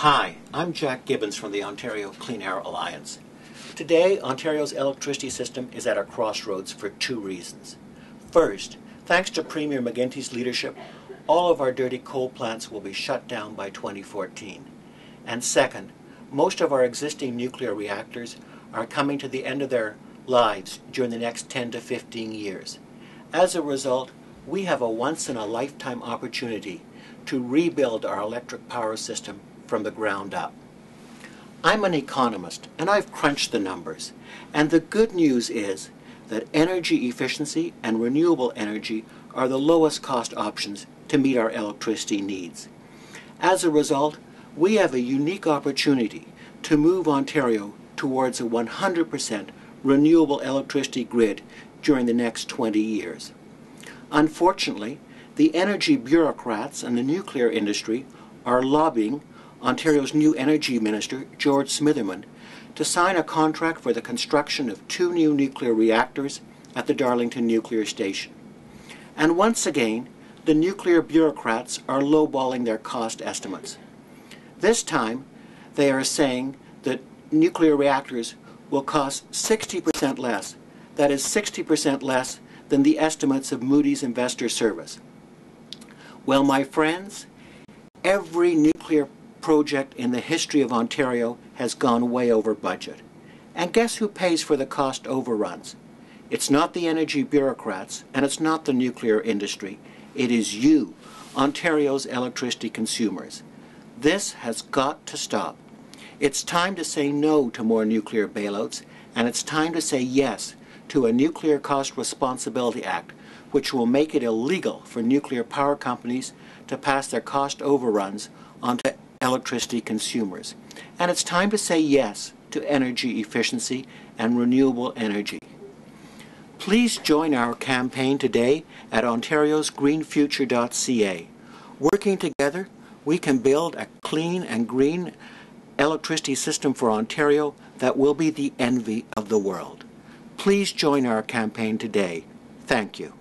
Hi, I'm Jack Gibbons from the Ontario Clean Air Alliance. Today, Ontario's electricity system is at a crossroads for two reasons. First, thanks to Premier McGuinty's leadership, all of our dirty coal plants will be shut down by 2014. And second, most of our existing nuclear reactors are coming to the end of their lives during the next 10 to 15 years. As a result, we have a once-in-a-lifetime opportunity to rebuild our electric power system from the ground up. I'm an economist and I've crunched the numbers, and the good news is that energy efficiency and renewable energy are the lowest cost options to meet our electricity needs. As a result, we have a unique opportunity to move Ontario towards a 100% renewable electricity grid during the next 20 years. Unfortunately, the energy bureaucrats and the nuclear industry are lobbying Ontario's new Energy Minister, George Smitherman, to sign a contract for the construction of 2 new nuclear reactors at the Darlington Nuclear Station. And once again, the nuclear bureaucrats are lowballing their cost estimates. This time, they are saying that nuclear reactors will cost 60% less. That is 60% less than the estimates of Moody's Investor Service. Well, my friends, every nuclear project in the history of Ontario has gone way over budget. And guess who pays for the cost overruns? It's not the energy bureaucrats, and it's not the nuclear industry. It is you, Ontario's electricity consumers. This has got to stop. It's time to say no to more nuclear bailouts, and it's time to say yes to a Nuclear Cost Responsibility Act, which will make it illegal for nuclear power companies to pass their cost overruns onto electricity consumers. And it's time to say yes to energy efficiency and renewable energy. Please join our campaign today at ontariosgreenfuture.ca. Working together, we can build a clean and green electricity system for Ontario that will be the envy of the world. Please join our campaign today. Thank you.